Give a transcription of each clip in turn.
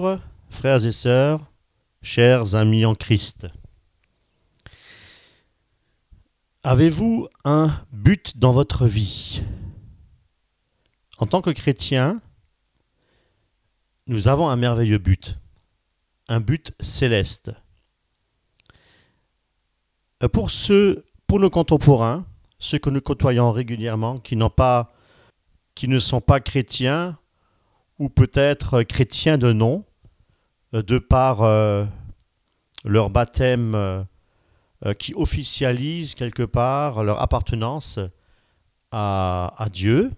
Bonjour, frères et sœurs, chers amis en Christ. Avez-vous un but dans votre vie? En tant que chrétiens, nous avons un merveilleux but, un but céleste. Pour nos contemporains, ceux que nous côtoyons régulièrement, qui ne sont pas chrétiens, ou peut-être chrétiens de nom, de par leur baptême qui officialise quelque part leur appartenance à Dieu.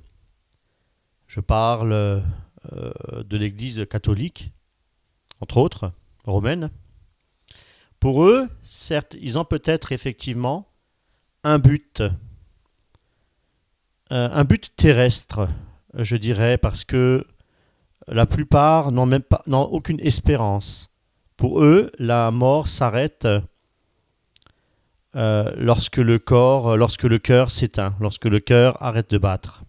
Je parle de l'Église catholique, entre autres, romaine. Pour eux, certes, ils ont peut-être effectivement un but terrestre, je dirais, parce que la plupart n'ont aucune espérance. Pour eux, la mort s'arrête lorsque le cœur s'éteint, lorsque le cœur arrête de battre.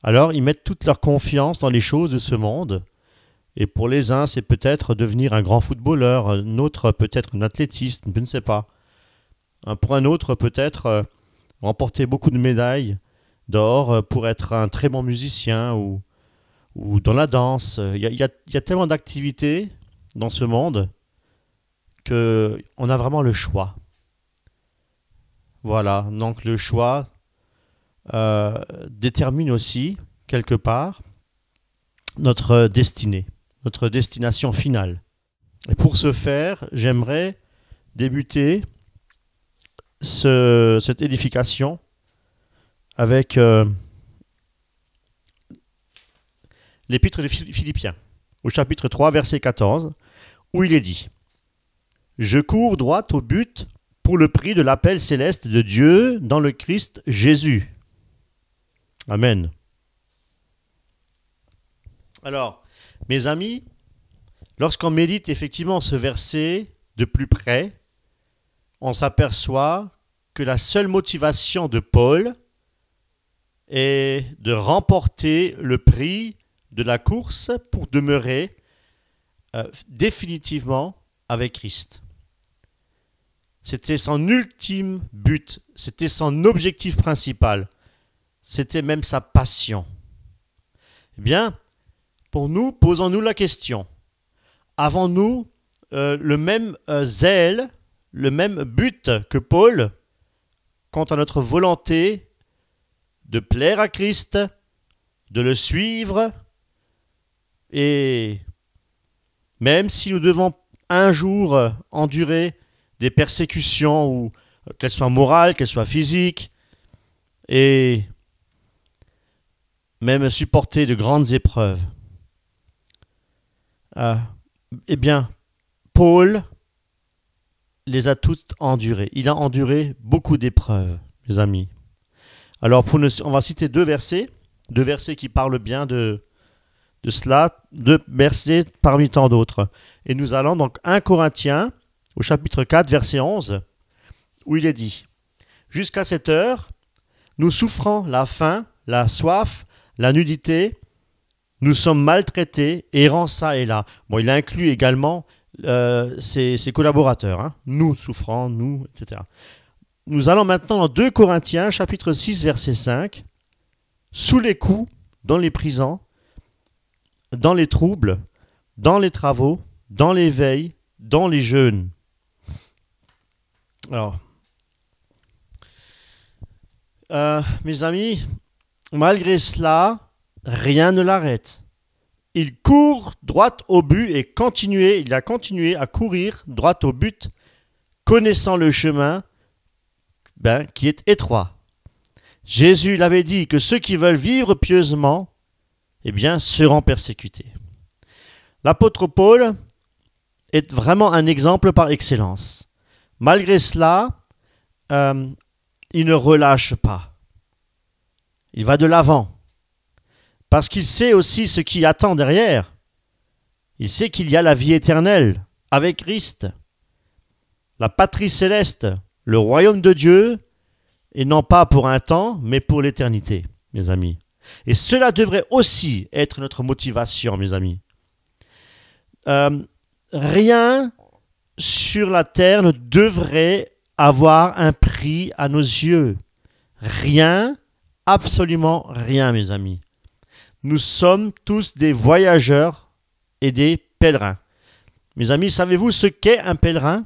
Alors, ils mettent toute leur confiance dans les choses de ce monde. Et pour les uns, c'est peut-être devenir un grand footballeur, un autre peut-être un athlétiste, je ne sais pas. Pour un autre, peut-être remporter beaucoup de médailles d'or pour être un très bon musicien ou dans la danse. Il y a tellement d'activités dans ce monde qu'on a vraiment le choix. Voilà, donc le choix détermine aussi, quelque part, notre destinée, notre destination finale. Et pour ce faire, j'aimerais débuter cette édification avec l'épître de Philippiens, au chapitre 3, verset 14, où il est dit « Je cours droit au but pour le prix de l'appel céleste de Dieu dans le Christ Jésus. » Amen. Alors, mes amis, lorsqu'on médite effectivement ce verset de plus près, on s'aperçoit que la seule motivation de Paul est de remporter le prix de la course pour demeurer définitivement avec Christ. C'était son ultime but, c'était son objectif principal, c'était même sa passion. Eh bien, pour nous, posons-nous la question, avons-nous le même zèle, le même but que Paul quant à notre volonté de plaire à Christ, de le suivre, et même si nous devons un jour endurer des persécutions, ou qu'elles soient morales, qu'elles soient physiques, et même supporter de grandes épreuves, eh bien, Paul les a toutes endurées. Il a enduré beaucoup d'épreuves, mes amis. Alors, on va citer deux versets qui parlent bien de cela, deux versets parmi tant d'autres. Et nous allons donc 1 Corinthiens, au chapitre 4, verset 11, où il est dit « Jusqu'à cette heure, nous souffrons la faim, la soif, la nudité, nous sommes maltraités, errants çà et là. » Bon, il inclut également ses collaborateurs. Hein. Nous souffrons, nous, etc. Nous allons maintenant dans 2 Corinthiens, chapitre 6, verset 5. « Sous les coups, dans les prisons, dans les troubles, dans les travaux, dans les veilles, dans les jeûnes. » Alors, mes amis, malgré cela, rien ne l'arrête. Il court droit au but et il a continué à courir droit au but, connaissant le chemin qui est étroit. Jésus l'avait dit que ceux qui veulent vivre pieusement, eh bien, seront persécutés. L'apôtre Paul est vraiment un exemple par excellence. Malgré cela, il ne relâche pas. Il va de l'avant. Parce qu'il sait aussi ce qui attend derrière. Il sait qu'il y a la vie éternelle avec Christ, la patrie céleste, le royaume de Dieu, et non pas pour un temps, mais pour l'éternité, mes amis. Et cela devrait aussi être notre motivation, mes amis. Euh, Rien sur la terre ne devrait avoir un prix à nos yeux. Rien, absolument rien, mes amis. Nous sommes tous des voyageurs et des pèlerins. Mes amis, savez-vous ce qu'est un pèlerin?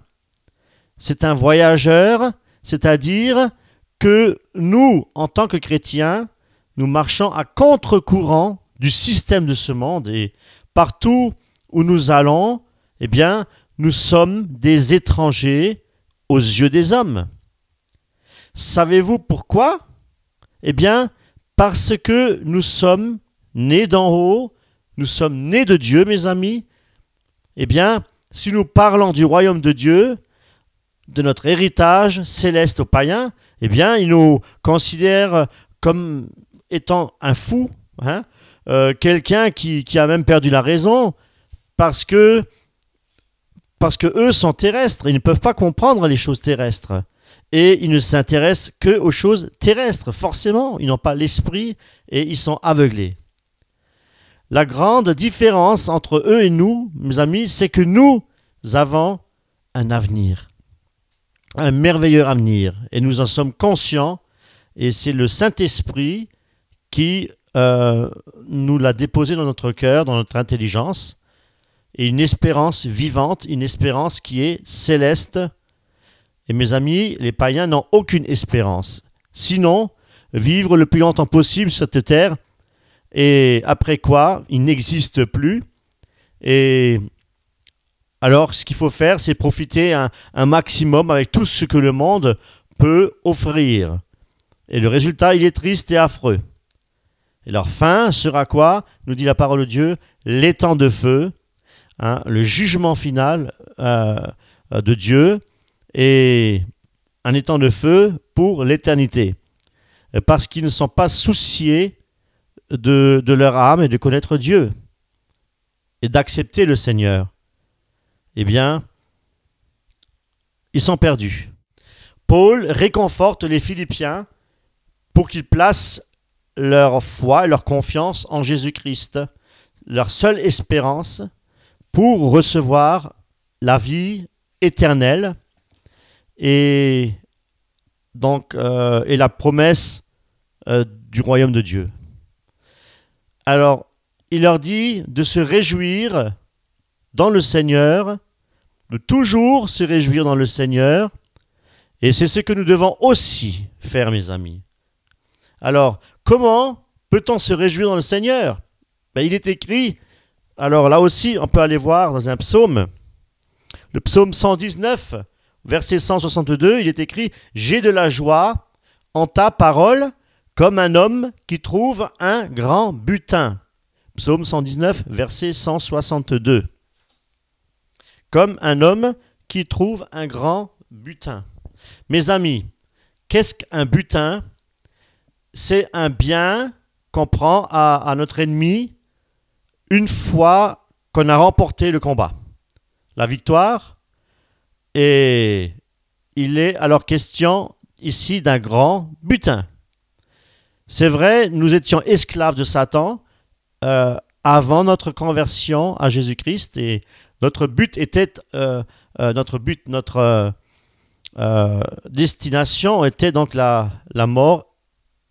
C'est un voyageur, c'est-à-dire que nous, en tant que chrétiens, nous marchons à contre-courant du système de ce monde et partout où nous allons, eh bien, nous sommes des étrangers aux yeux des hommes. Savez-vous pourquoi? Eh bien, parce que nous sommes nés d'en haut, nous sommes nés de Dieu, mes amis. Eh bien, si nous parlons du royaume de Dieu, de notre héritage céleste aux païens, eh bien, ils nous considèrent comme étant un fou, hein, quelqu'un qui a même perdu la raison, parce que eux sont terrestres, ils ne peuvent pas comprendre les choses terrestres. Et ils ne s'intéressent que aux choses terrestres, forcément. Ils n'ont pas l'esprit et ils sont aveuglés. La grande différence entre eux et nous, mes amis, c'est que nous avons un avenir, un merveilleux avenir. Et nous en sommes conscients. Et c'est le Saint-Esprit qui nous l'a déposé dans notre cœur, dans notre intelligence. Et une espérance vivante, une espérance qui est céleste. Et mes amis, les païens n'ont aucune espérance. Sinon, vivre le plus longtemps possible sur cette terre, et après quoi, ils n'existent plus. Et alors, ce qu'il faut faire, c'est profiter un maximum avec tout ce que le monde peut offrir. Et le résultat, il est triste et affreux. Et leur fin sera quoi? Nous dit la parole de Dieu, l'étang de feu, hein, le jugement final de Dieu, et un étang de feu pour l'éternité. Parce qu'ils ne sont pas souciés de leur âme et de connaître Dieu et d'accepter le Seigneur. Eh bien, ils sont perdus. Paul réconforte les Philippiens pour qu'ils placent leur foi et leur confiance en Jésus-Christ, leur seule espérance pour recevoir la vie éternelle et donc et la promesse du royaume de Dieu. Alors, il leur dit de se réjouir dans le Seigneur, de toujours se réjouir dans le Seigneur, et c'est ce que nous devons aussi faire, mes amis. Alors, comment peut-on se réjouir dans le Seigneur? Il est écrit, alors là aussi, on peut aller voir dans un psaume, le psaume 119, verset 162, il est écrit « J'ai de la joie en ta parole, comme un homme qui trouve un grand butin. » Psaume 119, verset 162. Comme un homme qui trouve un grand butin. Mes amis, qu'est-ce qu'un butin? C'est un bien qu'on prend à notre ennemi une fois qu'on a remporté le combat. La victoire, et il est alors question ici d'un grand butin. C'est vrai, nous étions esclaves de Satan avant notre conversion à Jésus-Christ et notre but était, notre destination était donc la mort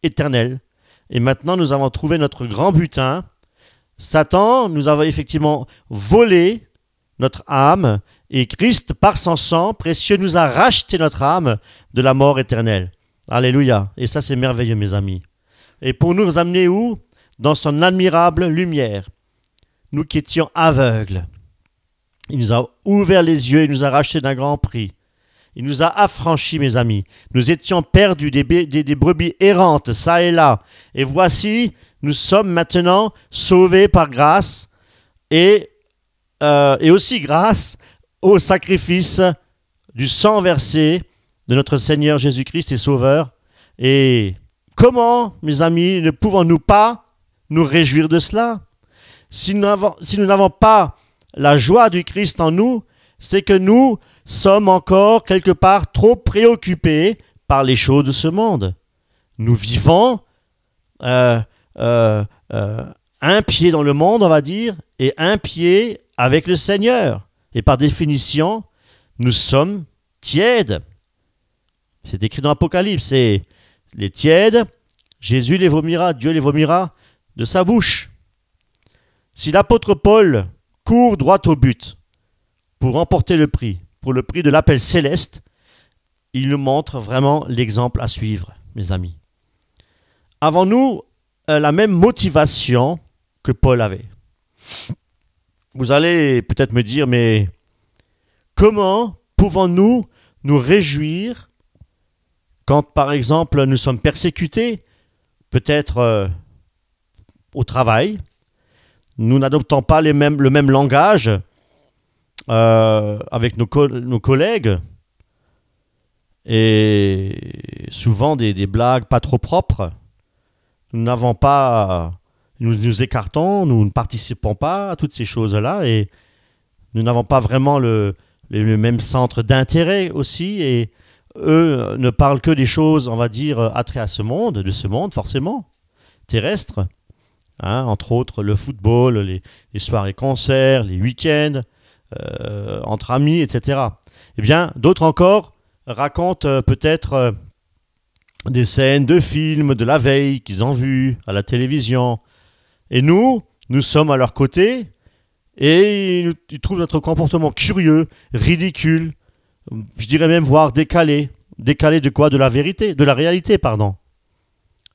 éternelle. Et maintenant, nous avons trouvé notre grand butin. Satan nous avait effectivement volé notre âme et Christ, par son sang précieux, nous a racheté notre âme de la mort éternelle. Alléluia. Et ça, c'est merveilleux, mes amis. Et pour nous amener où? Dans son admirable lumière. Nous qui étions aveugles. Il nous a ouvert les yeux, il nous a rachetés d'un grand prix. Il nous a affranchis, mes amis. Nous étions perdus, des brebis errantes, ça et là. Et voici, nous sommes maintenant sauvés par grâce et aussi grâce au sacrifice du sang versé de notre Seigneur Jésus-Christ et Sauveur. Et comment, mes amis, ne pouvons-nous pas nous réjouir de cela? Si nous n'avons pas la joie du Christ en nous, c'est que nous sommes encore quelque part trop préoccupés par les choses de ce monde. Nous vivons un pied dans le monde, on va dire, et un pied avec le Seigneur. Et par définition, nous sommes tièdes. C'est écrit dans l'Apocalypse. Et les tièdes, Jésus les vomira, Dieu les vomira de sa bouche. Si l'apôtre Paul court droit au but pour remporter le prix, pour le prix de l'appel céleste, il nous montre vraiment l'exemple à suivre, mes amis. Avons-nous la même motivation que Paul avait? Vous allez peut-être me dire, mais comment pouvons-nous nous réjouir quand, par exemple, nous sommes persécutés, peut-être au travail, nous n'adoptons pas le même langage avec nos collègues, et souvent des blagues pas trop propres. Nous n'avons pas, nous nous écartons, nous ne participons pas à toutes ces choses-là, et nous n'avons pas vraiment le même centre d'intérêt aussi, et eux ne parlent que des choses, on va dire, attraits à ce monde, de ce monde forcément, terrestre, hein, entre autres le football, les soirées concerts, les week-ends, entre amis, etc. Eh bien, d'autres encore racontent peut-être des scènes de films de la veille qu'ils ont vues à la télévision. Et nous sommes à leur côté et ils trouvent notre comportement curieux, ridicule, je dirais même voire décalé. Décalé de quoi? De la vérité, de la réalité, pardon.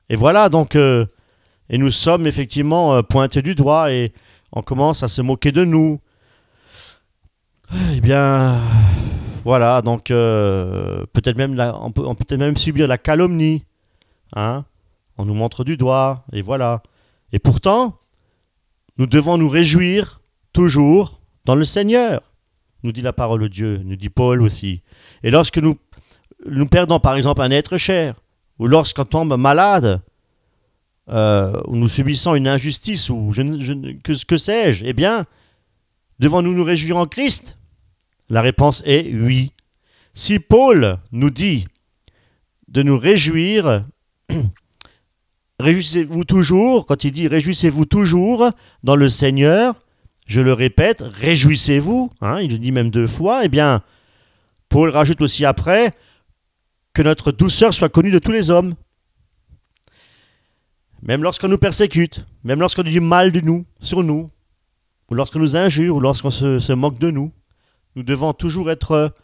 Et voilà, donc, et nous sommes effectivement pointés du doigt et on commence à se moquer de nous. Eh bien, voilà, donc peut-être même on peut peut-être même subir la calomnie, hein. On nous montre du doigt, et voilà. Et pourtant, nous devons nous réjouir toujours dans le Seigneur, nous dit la parole de Dieu, nous dit Paul aussi. Et lorsque nous perdons par exemple un être cher, ou lorsqu'on tombe malade, ou nous subissons une injustice, ou que sais-je, eh bien, devons-nous nous réjouir en Christ? La réponse est oui. Si Paul nous dit de nous réjouir, réjouissez-vous toujours, quand il dit réjouissez-vous toujours dans le Seigneur, je le répète, réjouissez-vous, hein, il le dit même 2 fois, eh bien, Paul rajoute aussi après que notre douceur soit connue de tous les hommes. Même lorsqu'on nous persécute, même lorsqu'on dit mal de nous, sur nous, ou lorsqu'on nous injure, ou lorsqu'on se moque de nous, nous devons toujours être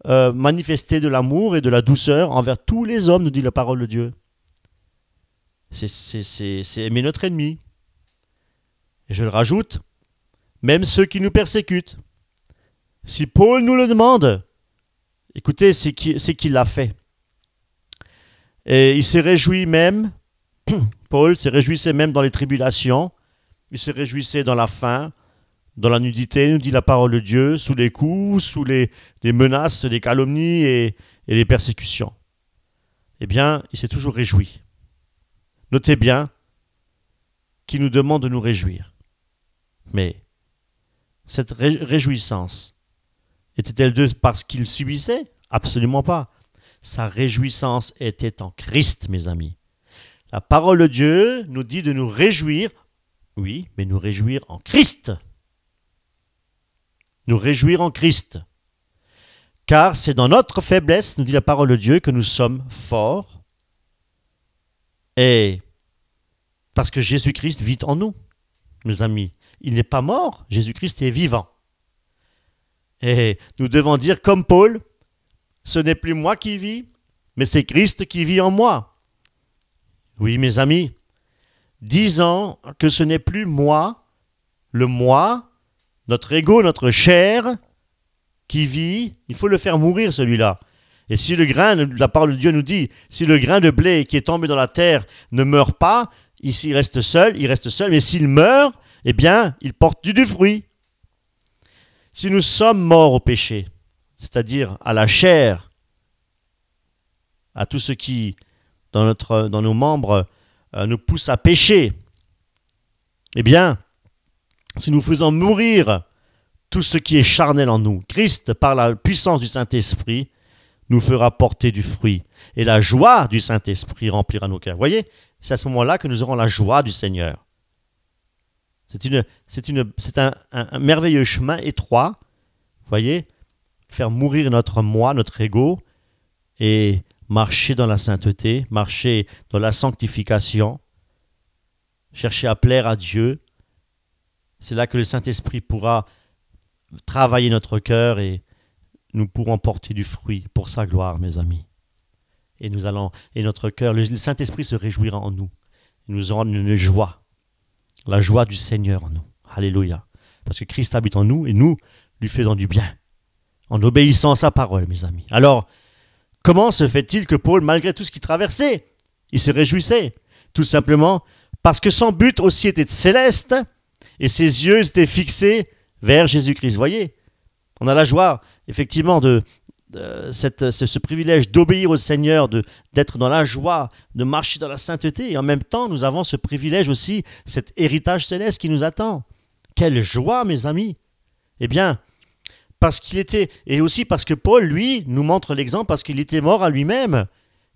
manifestés de l'amour et de la douceur envers tous les hommes, nous dit la parole de Dieu. C'est aimer notre ennemi. Et je le rajoute, même ceux qui nous persécutent. Si Paul nous le demande, écoutez, c'est qu'il l'a fait. Et il s'est réjoui même, Paul se réjouissait même dans les tribulations, il se réjouissait dans la faim, dans la nudité, nous dit la parole de Dieu, sous les coups, sous les menaces, les calomnies et les persécutions. Eh bien, il s'est toujours réjoui. Notez bien qu'il nous demande de nous réjouir. Mais cette réjouissance était-elle parce qu'il subissait? Absolument pas. Sa réjouissance était en Christ, mes amis. La parole de Dieu nous dit de nous réjouir, oui, mais nous réjouir en Christ. Nous réjouir en Christ. Car c'est dans notre faiblesse, nous dit la parole de Dieu, que nous sommes forts. Et parce que Jésus-Christ vit en nous, mes amis. Il n'est pas mort, Jésus-Christ est vivant. Et nous devons dire comme Paul, ce n'est plus moi qui vis, mais c'est Christ qui vit en moi. Oui, mes amis, disons que ce n'est plus moi, le moi, notre ego, notre chair, qui vit, il faut le faire mourir celui-là. Et si le grain, la parole de Dieu nous dit, si le grain de blé qui est tombé dans la terre ne meurt pas, il reste seul, mais s'il meurt, eh bien, il porte du fruit. Si nous sommes morts au péché, c'est-à-dire à la chair, à tout ce qui, dans nos membres, nous pousse à pécher, eh bien, si nous faisons mourir tout ce qui est charnel en nous, Christ, par la puissance du Saint-Esprit, nous fera porter du fruit. Et la joie du Saint-Esprit remplira nos cœurs. Vous voyez, c'est à ce moment-là que nous aurons la joie du Seigneur. C'est un merveilleux chemin étroit, vous voyez, faire mourir notre moi, notre ego, et marcher dans la sainteté, marcher dans la sanctification, chercher à plaire à Dieu. C'est là que le Saint-Esprit pourra travailler notre cœur et nous pourrons porter du fruit pour sa gloire, mes amis. Et notre cœur, le Saint-Esprit se réjouira en nous. Il nous aura une joie, la joie du Seigneur en nous. Alléluia. Parce que Christ habite en nous et nous lui faisons du bien, en obéissant à sa parole, mes amis. Alors, comment se fait-il que Paul, malgré tout ce qu'il traversait, il se réjouissait? Tout simplement parce que son but aussi était céleste et ses yeux étaient fixés vers Jésus-Christ. Vous voyez, on a la joie, effectivement, ce privilège d'obéir au Seigneur, d'être dans la joie, de marcher dans la sainteté. Et en même temps, nous avons ce privilège aussi, cet héritage céleste qui nous attend. Quelle joie, mes amis! Eh bien, et aussi parce que Paul, lui, nous montre l'exemple, parce qu'il était mort à lui-même.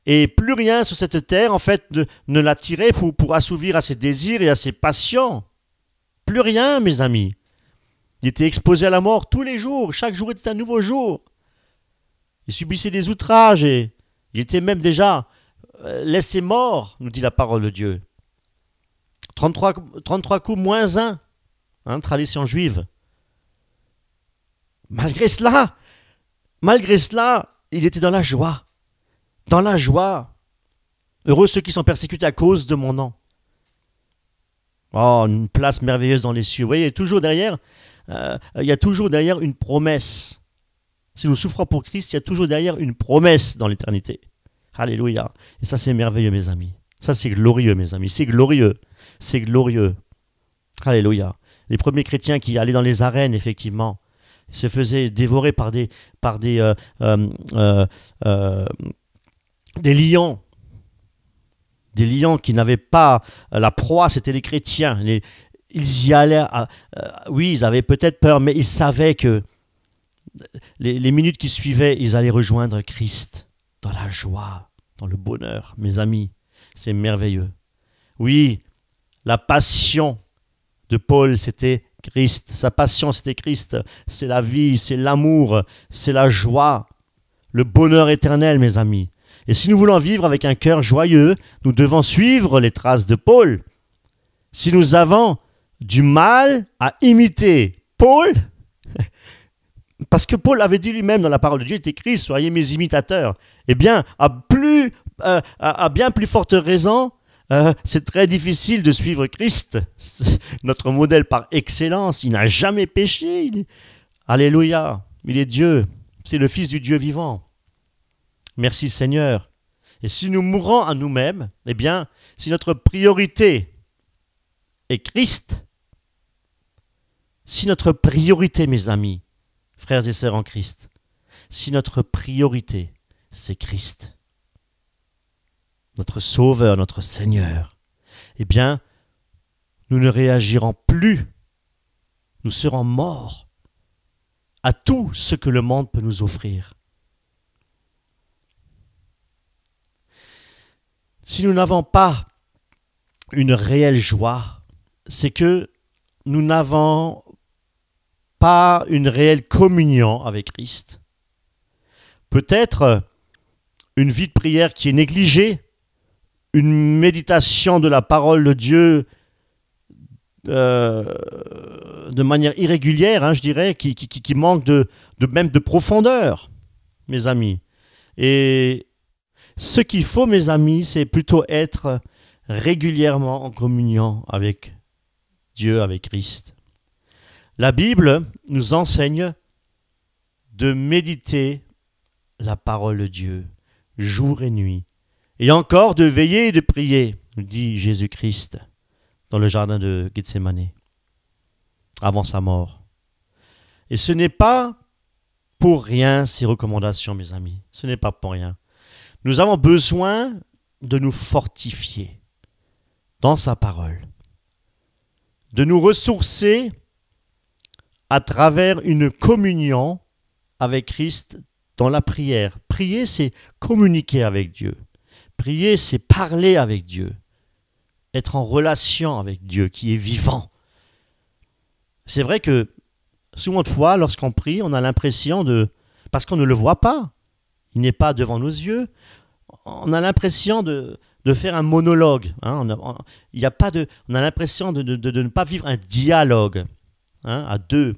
Et plus rien sur cette terre, en fait, ne l'attirait pour assouvir à ses désirs et à ses passions. Plus rien, mes amis. Il était exposé à la mort tous les jours. Chaque jour était un nouveau jour. Il subissait des outrages et il était même déjà laissé mort, nous dit la parole de Dieu. 33 coups moins 1, tradition juive. Malgré cela, il était dans la joie. Dans la joie. Heureux ceux qui sont persécutés à cause de mon nom. Oh, une place merveilleuse dans les cieux. Vous voyez, il y a toujours derrière une promesse. Si nous souffrons pour Christ, il y a toujours derrière une promesse dans l'éternité. Alléluia. Et ça, c'est merveilleux, mes amis. Ça, c'est glorieux, mes amis. C'est glorieux. C'est glorieux. Alléluia. Les premiers chrétiens qui allaient dans les arènes, effectivement, se faisaient dévorer par des lions. Des lions qui n'avaient pas la proie, c'était les chrétiens. Ils y allaient, oui, ils avaient peut-être peur, mais ils savaient que les minutes qui suivaient, ils allaient rejoindre Christ dans la joie, dans le bonheur. Mes amis, c'est merveilleux. Oui, la passion de Paul, c'était Christ. Sa passion, c'était Christ. C'est la vie, c'est l'amour, c'est la joie, le bonheur éternel, mes amis. Et si nous voulons vivre avec un cœur joyeux, nous devons suivre les traces de Paul. Si nous avons du mal à imiter Paul, parce que Paul avait dit lui-même dans la parole de Dieu, il est écrit, soyez mes imitateurs. Eh bien, à bien plus forte raison, c'est très difficile de suivre Christ, notre modèle par excellence. Il n'a jamais péché. Alléluia, il est Dieu, c'est le Fils du Dieu vivant. Merci Seigneur. Et si nous mourons à nous-mêmes, eh bien, si notre priorité est Christ, si notre priorité, mes amis, frères et sœurs en Christ, si notre priorité, c'est Christ, notre Sauveur, notre Seigneur, eh bien, nous ne réagirons plus, nous serons morts à tout ce que le monde peut nous offrir. Si nous n'avons pas une réelle joie, c'est que nous n'avons pas une réelle communion avec Christ. Peut-être une vie de prière qui est négligée, une méditation de la parole de Dieu de manière irrégulière, je dirais, qui manque même de profondeur, mes amis. Et ce qu'il faut, mes amis, c'est plutôt être régulièrement en communion avec Dieu, avec Christ. La Bible nous enseigne de méditer la parole de Dieu, jour et nuit, et encore de veiller et de prier, nous dit Jésus-Christ dans le jardin de Gethsémane, avant sa mort. Et ce n'est pas pour rien ces recommandations, mes amis, ce n'est pas pour rien. Nous avons besoin de nous fortifier dans sa parole, de nous ressourcer à travers une communion avec Christ dans la prière. Prier, c'est communiquer avec Dieu. Prier, c'est parler avec Dieu. Être en relation avec Dieu qui est vivant. C'est vrai que souvent de fois, lorsqu'on prie, on a l'impression de... Parce qu'on ne le voit pas, il n'est pas devant nos yeux, on a l'impression de faire un monologue. Hein, il y a pas de, on a l'impression de ne pas vivre un dialogue, hein, à deux,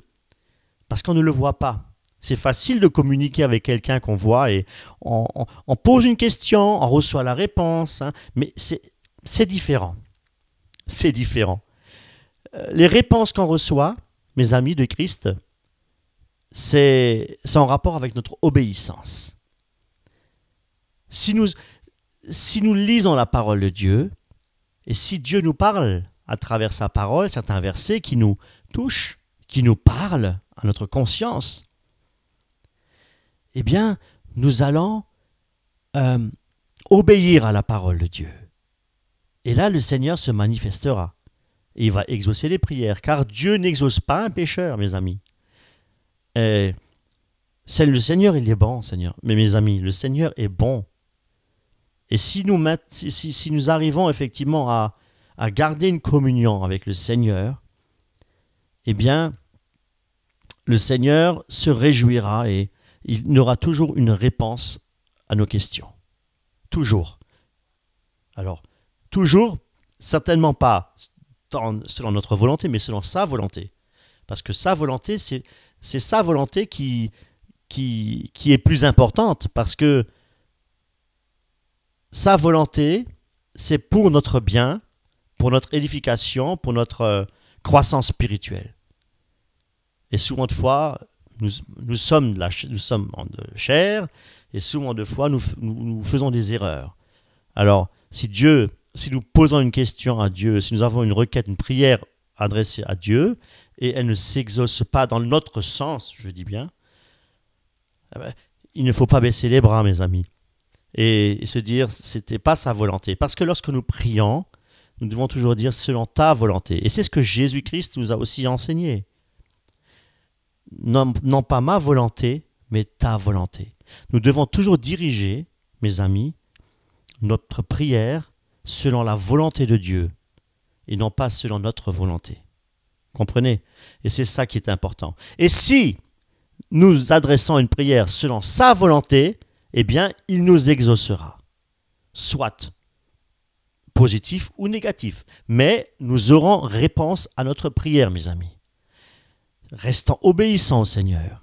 parce qu'on ne le voit pas. C'est facile de communiquer avec quelqu'un qu'on voit et on pose une question, on reçoit la réponse, hein, mais c'est différent. C'est différent. Les réponses qu'on reçoit, mes amis de Christ, c'est en rapport avec notre obéissance. Si nous lisons la parole de Dieu, et si Dieu nous parle à travers sa parole, certains versets qui nous touchent, qui nous parlent à notre conscience, eh bien, nous allons obéir à la parole de Dieu. Et là, le Seigneur se manifestera. Et il va exaucer les prières, car Dieu n'exauce pas un pécheur, mes amis. Le Seigneur, il est bon, Seigneur. Mais mes amis, le Seigneur est bon. Et si nous arrivons effectivement à garder une communion avec le Seigneur, eh bien, le Seigneur se réjouira et il aura toujours une réponse à nos questions. Toujours. Alors, toujours, certainement pas selon notre volonté, mais selon sa volonté. Parce que sa volonté, c'est sa volonté qui est plus importante, parce que sa volonté, c'est pour notre bien, pour notre édification, pour notre croissance spirituelle. Et souvent de fois, nous sommes de chair, et souvent de fois, nous faisons des erreurs. Alors, si nous posons une question à Dieu, si nous avons une requête, une prière adressée à Dieu, et elle ne s'exauce pas dans notre sens, je dis bien, il ne faut pas baisser les bras, mes amis, et se dire c'était pas sa volonté. Parce que lorsque nous prions, nous devons toujours dire selon ta volonté. Et c'est ce que Jésus-Christ nous a aussi enseigné. Non pas ma volonté, mais ta volonté. Nous devons toujours diriger, mes amis, notre prière selon la volonté de Dieu et non pas selon notre volonté. Comprenez? Et c'est ça qui est important. Et si nous adressons une prière selon sa volonté, eh bien, il nous exaucera. Soit positif ou négatif. Mais nous aurons réponse à notre prière, mes amis. Restons obéissants au Seigneur.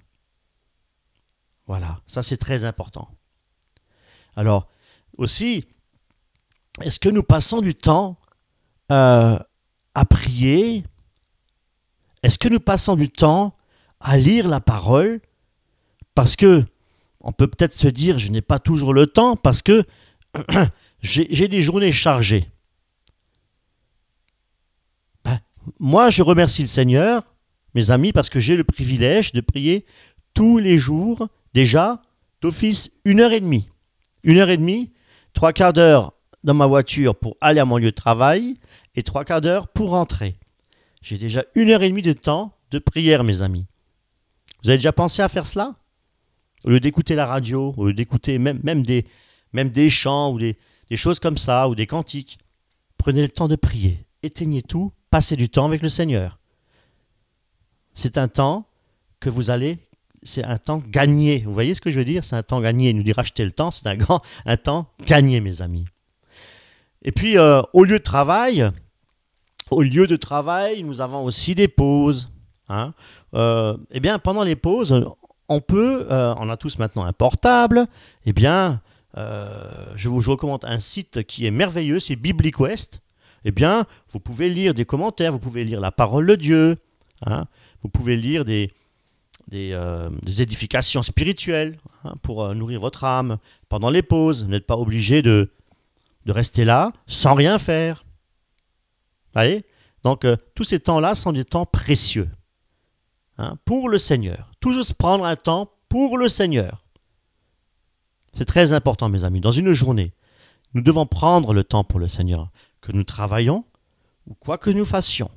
Voilà, ça c'est très important. Alors, aussi, est-ce que nous passons du temps à prier? Est-ce que nous passons du temps à lire la parole? Parce que on peut peut-être se dire, je n'ai pas toujours le temps parce que j'ai des journées chargées. Moi, je remercie le Seigneur, mes amis, parce que j'ai le privilège de prier tous les jours, déjà, d'office, 1h30. 1h30, 3/4 d'heure dans ma voiture pour aller à mon lieu de travail et 3/4 d'heure pour rentrer. J'ai déjà 1h30 de temps de prière, mes amis. Vous avez déjà pensé à faire cela? Au lieu d'écouter la radio, au lieu d'écouter même des chants ou des choses comme ça, ou des cantiques, prenez le temps de prier. Éteignez tout, passez du temps avec le Seigneur. C'est un temps que c'est un temps gagné. Vous voyez ce que je veux dire? C'est un temps gagné. Nous dire acheter le temps, c'est un temps gagné, mes amis. Et puis, au lieu de travail, nous avons aussi des pauses. Hein. Eh bien, pendant les pauses, on a tous maintenant un portable. Eh bien, je vous recommande un site qui est merveilleux, c'est BiblicQuest. Eh bien, vous pouvez lire des commentaires, vous pouvez lire la parole de Dieu. Hein. Vous pouvez lire des édifications spirituelles, hein, pour nourrir votre âme pendant les pauses. Vous n'êtes pas obligé de rester là sans rien faire. Vous voyez? Donc, tous ces temps-là sont des temps précieux, hein, pour le Seigneur. Toujours se prendre un temps pour le Seigneur. C'est très important, mes amis. Dans une journée, nous devons prendre le temps pour le Seigneur. Que nous travaillons ou quoi que nous fassions.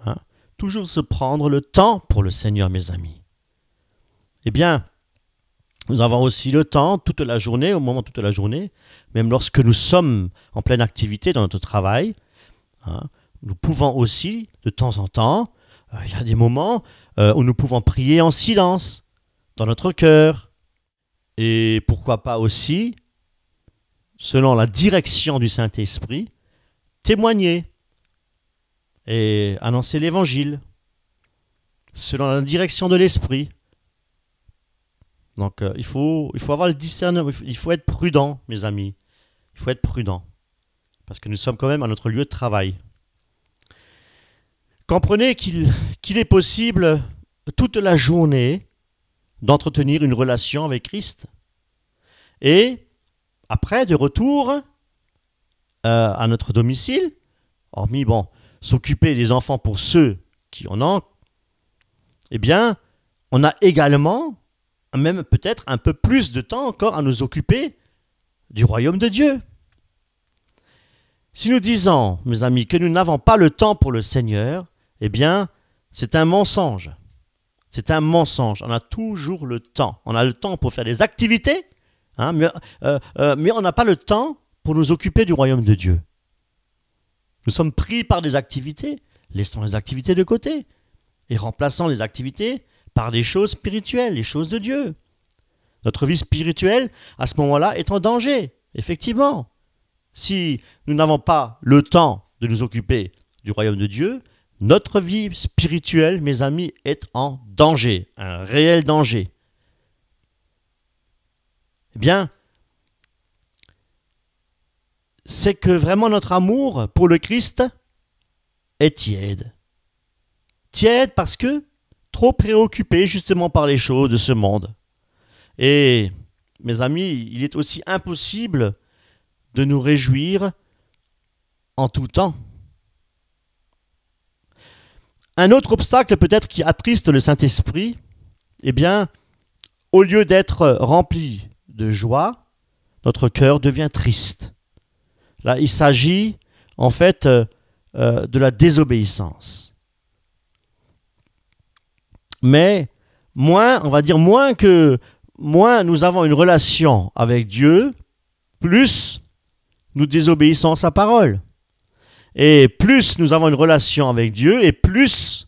Hein, toujours se prendre le temps pour le Seigneur, mes amis. Eh bien, nous avons aussi le temps toute la journée, au moment de toute la journée, même lorsque nous sommes en pleine activité dans notre travail, hein, nous pouvons aussi, de temps en temps, Il y a des moments où nous pouvons prier en silence, dans notre cœur. Et pourquoi pas aussi, selon la direction du Saint-Esprit, témoigner et annoncer l'Évangile, selon la direction de l'Esprit. Donc il faut avoir le discernement, il faut être prudent, mes amis. Il faut être prudent, parce que nous sommes quand même à notre lieu de travail. Comprenez qu'il est possible toute la journée d'entretenir une relation avec Christ. Et après, de retour à notre domicile, hormis s'occuper des enfants pour ceux qui en ont, eh bien, on a également, même peut-être un peu plus de temps encore à nous occuper du royaume de Dieu. Si nous disons, mes amis, que nous n'avons pas le temps pour le Seigneur, eh bien, c'est un mensonge. C'est un mensonge. On a toujours le temps. On a le temps pour faire des activités, mais on n'a pas le temps pour nous occuper du royaume de Dieu. Nous sommes pris par des activités. Laissons les activités de côté et remplaçons les activités par des choses spirituelles, les choses de Dieu. Notre vie spirituelle, à ce moment-là, est en danger, effectivement. Si nous n'avons pas le temps de nous occuper du royaume de Dieu, notre vie spirituelle, mes amis, est en danger, un réel danger. Eh bien, c'est que vraiment notre amour pour le Christ est tiède. Tiède parce que trop préoccupé justement par les choses de ce monde. Et, mes amis, il est aussi impossible de nous réjouir en tout temps. Un autre obstacle peut-être qui attriste le Saint-Esprit, eh bien, au lieu d'être rempli de joie, notre cœur devient triste. Là, il s'agit en fait de la désobéissance. Mais moins nous avons une relation avec Dieu, plus nous désobéissons à sa parole. Et plus nous avons une relation avec Dieu, et plus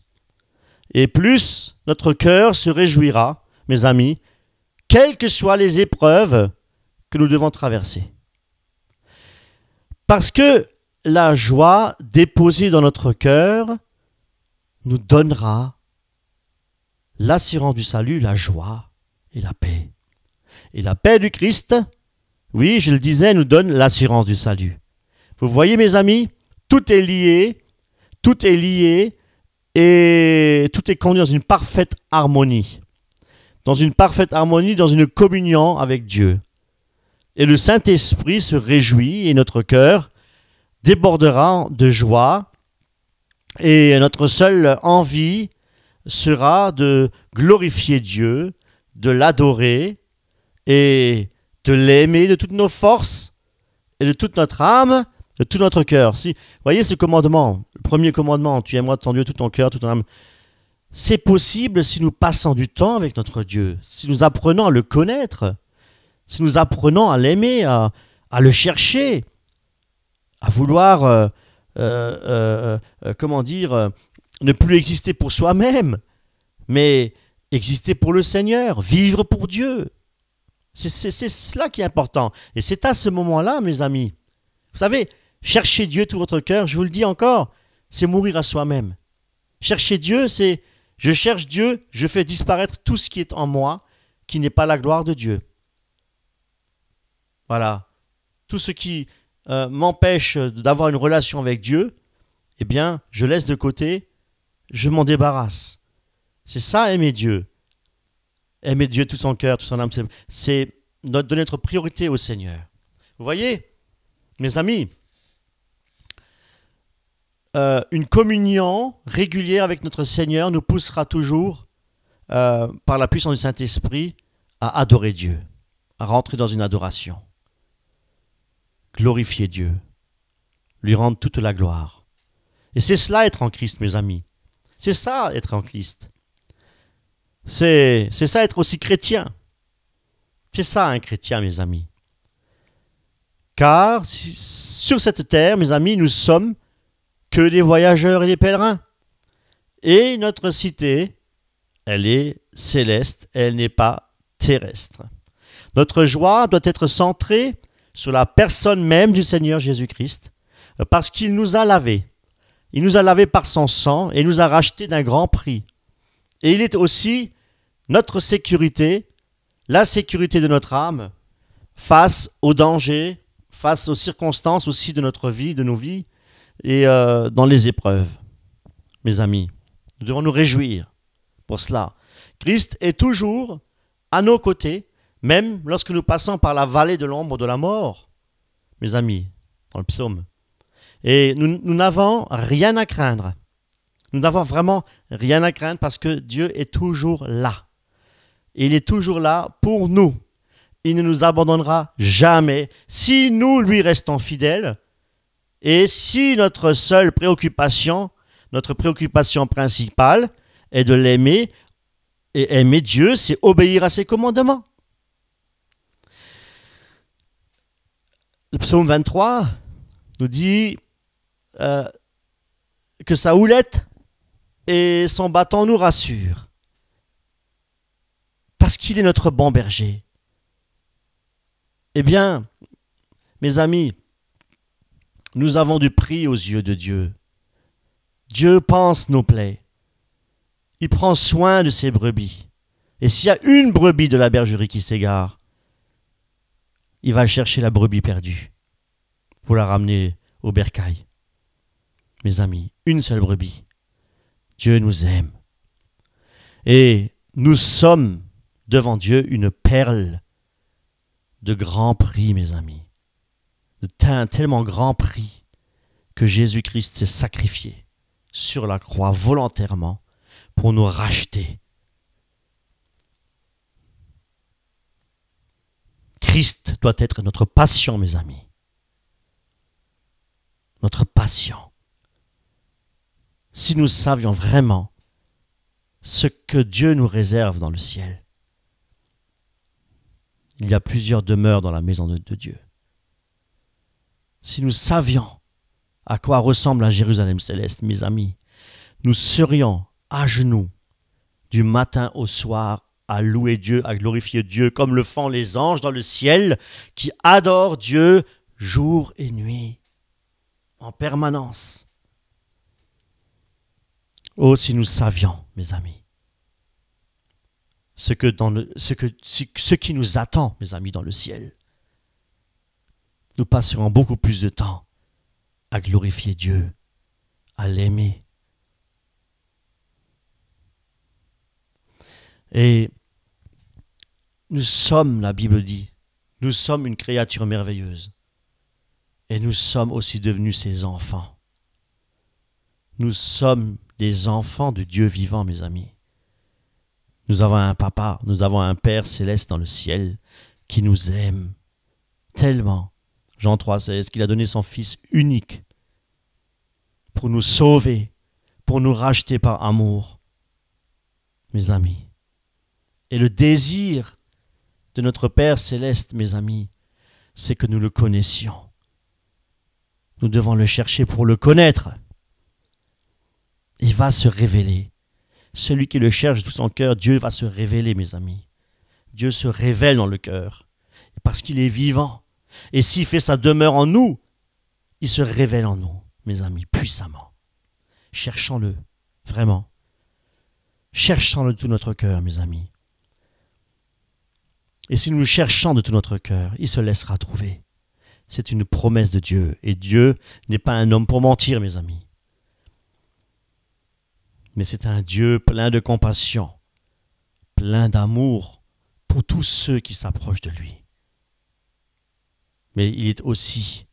notre cœur se réjouira, mes amis, quelles que soient les épreuves que nous devons traverser. Parce que la joie déposée dans notre cœur nous donnera l'assurance du salut, la joie et la paix. Et la paix du Christ, oui, je le disais, nous donne l'assurance du salut. Vous voyez, mes amis, tout est lié et tout est conduit dans une parfaite harmonie. Dans une parfaite harmonie, dans une communion avec Dieu. Et le Saint-Esprit se réjouit et notre cœur débordera de joie et notre seule envie sera de glorifier Dieu, de l'adorer et de l'aimer de toutes nos forces et de toute notre âme, de tout notre cœur. Si, voyez ce commandement, le premier commandement, tu aimeras ton Dieu de tout ton cœur, toute ton âme. C'est possible si nous passons du temps avec notre Dieu, si nous apprenons à le connaître, si nous apprenons à l'aimer, à le chercher, à vouloir, ne plus exister pour soi-même, mais exister pour le Seigneur, vivre pour Dieu. C'est cela qui est important. Et c'est à ce moment-là, mes amis, vous savez, chercher Dieu tout votre cœur, je vous le dis encore, c'est mourir à soi-même. Chercher Dieu, c'est je cherche Dieu, je fais disparaître tout ce qui est en moi, qui n'est pas la gloire de Dieu. Voilà. Tout ce qui m'empêche d'avoir une relation avec Dieu, eh bien, je laisse de côté, je m'en débarrasse. C'est ça, aimer Dieu. Aimer Dieu tout son cœur, toute son âme, c'est donner notre priorité au Seigneur. Vous voyez, mes amis, une communion régulière avec notre Seigneur nous poussera toujours, par la puissance du Saint-Esprit, à adorer Dieu, à rentrer dans une adoration. Glorifier Dieu, lui rendre toute la gloire. Et c'est cela être en Christ, mes amis. C'est ça être en Christ. C'est ça être aussi chrétien. C'est ça un chrétien, mes amis. Car sur cette terre, mes amis, nous sommes que des voyageurs et des pèlerins. Et notre cité, elle est céleste, elle n'est pas terrestre. Notre joie doit être centrée sur la personne même du Seigneur Jésus-Christ, parce qu'il nous a lavés. Il nous a lavés par son sang et nous a rachetés d'un grand prix. Et il est aussi notre sécurité, la sécurité de notre âme, face aux dangers, face aux circonstances aussi de notre vie, de nos vies, et dans les épreuves. Mes amis, nous devons nous réjouir pour cela. Christ est toujours à nos côtés, même lorsque nous passons par la vallée de l'ombre de la mort, mes amis, dans le psaume. Et nous n'avons rien à craindre. Nous n'avons vraiment rien à craindre parce que Dieu est toujours là. Il est toujours là pour nous. Il ne nous abandonnera jamais si nous lui restons fidèles et si notre seule préoccupation, notre préoccupation principale est de l'aimer. Et aimer Dieu, c'est obéir à ses commandements. Le psaume 23 nous dit que sa houlette et son bâton nous rassurent. Parce qu'il est notre bon berger. Eh bien, mes amis, nous avons du prix aux yeux de Dieu. Dieu pense nos plaies. Il prend soin de ses brebis. Et s'il y a une brebis de la bergerie qui s'égare, il va chercher la brebis perdue pour la ramener au bercail. Mes amis, une seule brebis. Dieu nous aime. Et nous sommes devant Dieu une perle de grand prix, mes amis. Un tellement grand prix que Jésus-Christ s'est sacrifié sur la croix volontairement pour nous racheter. Christ doit être notre passion, mes amis. Notre passion. Si nous savions vraiment ce que Dieu nous réserve dans le ciel, il y a plusieurs demeures dans la maison de Dieu. Si nous savions à quoi ressemble la Jérusalem céleste, mes amis, nous serions à genoux du matin au soir à louer Dieu, à glorifier Dieu, comme le font les anges dans le ciel qui adorent Dieu jour et nuit, en permanence. Oh, si nous savions, mes amis, ce qui nous attend, mes amis, dans le ciel, nous passerons beaucoup plus de temps à glorifier Dieu, à l'aimer. Et nous sommes, la Bible dit, nous sommes une créature merveilleuse. Et nous sommes aussi devenus ses enfants. Nous sommes des enfants de Dieu vivant, mes amis. Nous avons un papa, nous avons un Père céleste dans le ciel qui nous aime tellement. Jean 3,16, qu'il a donné son Fils unique pour nous sauver, pour nous racheter par amour, mes amis. Et le désir de notre Père céleste, mes amis, c'est que nous le connaissions. Nous devons le chercher pour le connaître. Il va se révéler. Celui qui le cherche de tout son cœur, Dieu va se révéler, mes amis. Dieu se révèle dans le cœur parce qu'il est vivant. Et s'il fait sa demeure en nous, il se révèle en nous, mes amis, puissamment. Cherchons-le, vraiment. Cherchons-le de tout notre cœur, mes amis. Et si nous le cherchons de tout notre cœur, il se laissera trouver. C'est une promesse de Dieu. Et Dieu n'est pas un homme pour mentir, mes amis. Mais c'est un Dieu plein de compassion, plein d'amour pour tous ceux qui s'approchent de lui. Mais il est aussi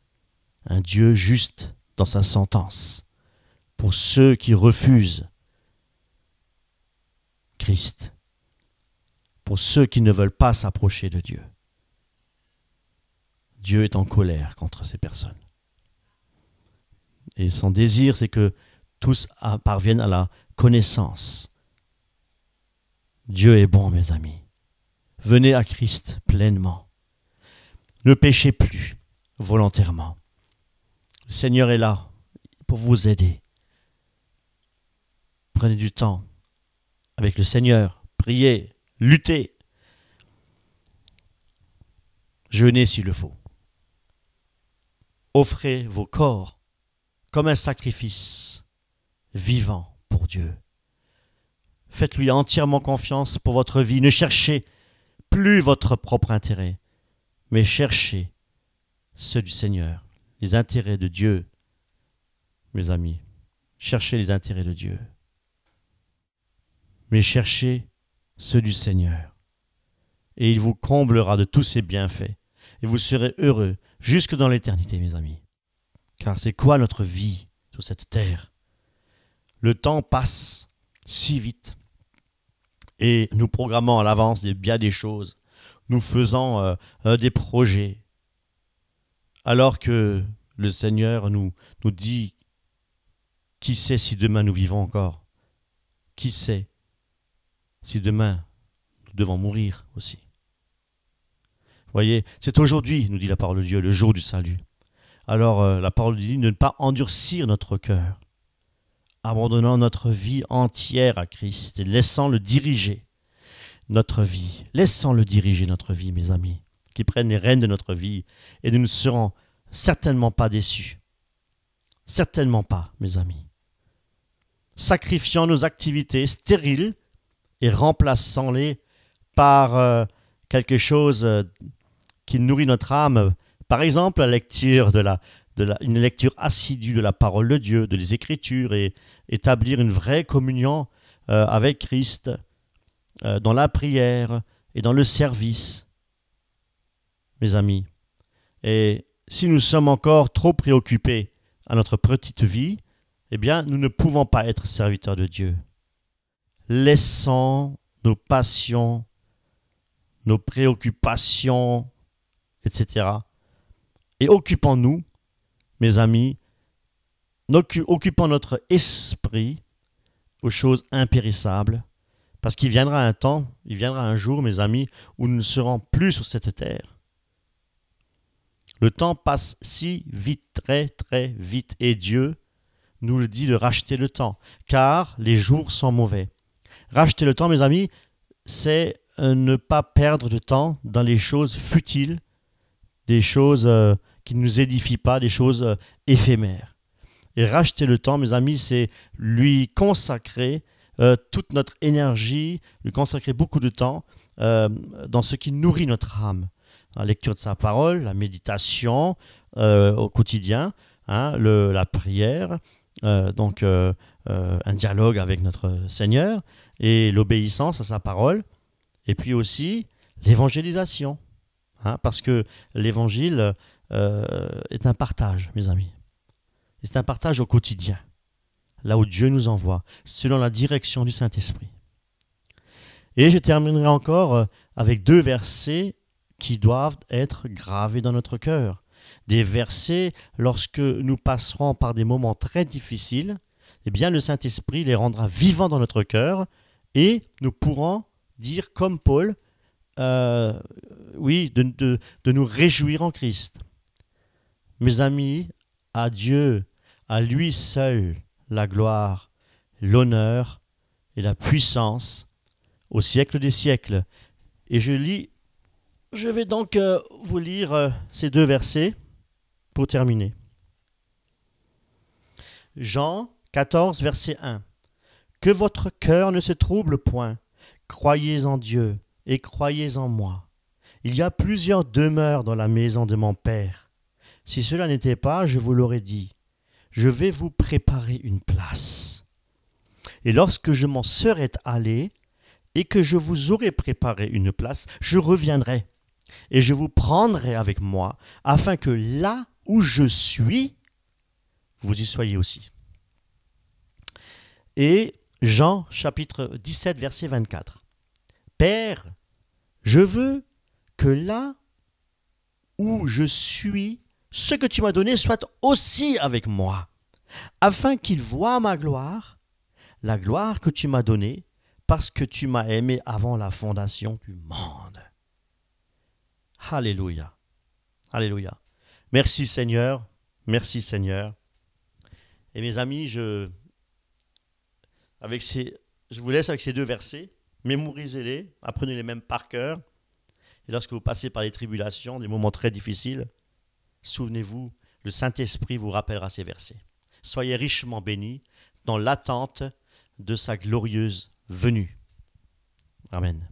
un Dieu juste dans sa sentence pour ceux qui refusent Christ, pour ceux qui ne veulent pas s'approcher de Dieu. Dieu est en colère contre ces personnes. Et son désir, c'est que tous parviennent à la connaissance. Dieu est bon, mes amis. Venez à Christ pleinement. Ne péchez plus volontairement. Le Seigneur est là pour vous aider. Prenez du temps avec le Seigneur. Priez, luttez. Jeûnez s'il le faut. Offrez vos corps comme un sacrifice vivant pour Dieu. Faites-lui entièrement confiance pour votre vie. Ne cherchez plus votre propre intérêt, mais cherchez ceux du Seigneur, les intérêts de Dieu, mes amis. Cherchez les intérêts de Dieu. Mais cherchez ceux du Seigneur. Et il vous comblera de tous ses bienfaits. Et vous serez heureux jusque dans l'éternité, mes amis. Car c'est quoi notre vie sur cette terre? Le temps passe si vite. Et nous programmons à l'avance bien des choses. Nous faisons des projets. Alors que le Seigneur nous dit, qui sait si demain nous vivons encore? Qui sait si demain nous devons mourir aussi? Voyez, c'est aujourd'hui, nous dit la parole de Dieu, le jour du salut. Alors la parole dit de ne pas endurcir notre cœur, abandonnant notre vie entière à Christ et laissant le diriger notre vie. Laissant le diriger notre vie, mes amis, qui prennent les rênes de notre vie et nous ne serons certainement pas déçus. Certainement pas, mes amis. Sacrifiant nos activités stériles et remplaçant-les par quelque chose qui nourrit notre âme. Par exemple, la lecture une lecture assidue de la parole de Dieu, de les Écritures, et établir une vraie communion avec Christ dans la prière et dans le service, mes amis. Et si nous sommes encore trop préoccupés à notre petite vie, eh bien, nous ne pouvons pas être serviteurs de Dieu. Laissons nos passions, nos préoccupations, etc. Et occupons-nous, mes amis, occupons notre esprit aux choses impérissables, parce qu'il viendra un temps, il viendra un jour, mes amis, où nous ne serons plus sur cette terre. Le temps passe si vite, très très vite, et Dieu nous le dit de racheter le temps, car les jours sont mauvais. Racheter le temps, mes amis, c'est ne pas perdre de temps dans les choses futiles, des choses qui ne nous édifient pas, des choses éphémères. Et racheter le temps, mes amis, c'est lui consacrer toute notre énergie, lui consacrer beaucoup de temps dans ce qui nourrit notre âme. La lecture de sa parole, la méditation au quotidien, la prière, un dialogue avec notre Seigneur et l'obéissance à sa parole, et puis aussi l'évangélisation, parce que l'évangile est un partage, mes amis. Et c'est un partage au quotidien, là où Dieu nous envoie, selon la direction du Saint-Esprit. Et je terminerai encore avec 2 versets qui doivent être gravés dans notre cœur. Des versets, lorsque nous passerons par des moments très difficiles, eh bien le Saint-Esprit les rendra vivants dans notre cœur et nous pourrons dire comme Paul, de nous réjouir en Christ. Mes amis, à Dieu, à lui seul, la gloire, l'honneur et la puissance au siècle des siècles. Et je vais donc vous lire ces 2 versets pour terminer. Jean 14, verset 1. Que votre cœur ne se trouble point. Croyez en Dieu et croyez en moi. Il y a plusieurs demeures dans la maison de mon Père. Si cela n'était pas, je vous l'aurais dit. Je vais vous préparer une place. Et lorsque je m'en serai allé et que je vous aurai préparé une place, je reviendrai et je vous prendrai avec moi, afin que là où je suis, vous y soyez aussi. Et Jean chapitre 17, verset 24. Père, je veux que là où je suis, ce que tu m'as donné soit aussi avec moi, afin qu'ils voient ma gloire, la gloire que tu m'as donnée, parce que tu m'as aimé avant la fondation du monde. Alléluia. Alléluia. Merci Seigneur. Merci Seigneur. Et mes amis, Je vous laisse avec ces 2 versets. Mémorisez-les, apprenez-les même par cœur. Et lorsque vous passez par des tribulations, des moments très difficiles, souvenez-vous, le Saint-Esprit vous rappellera ces versets. Soyez richement bénis dans l'attente de sa glorieuse venue. Amen.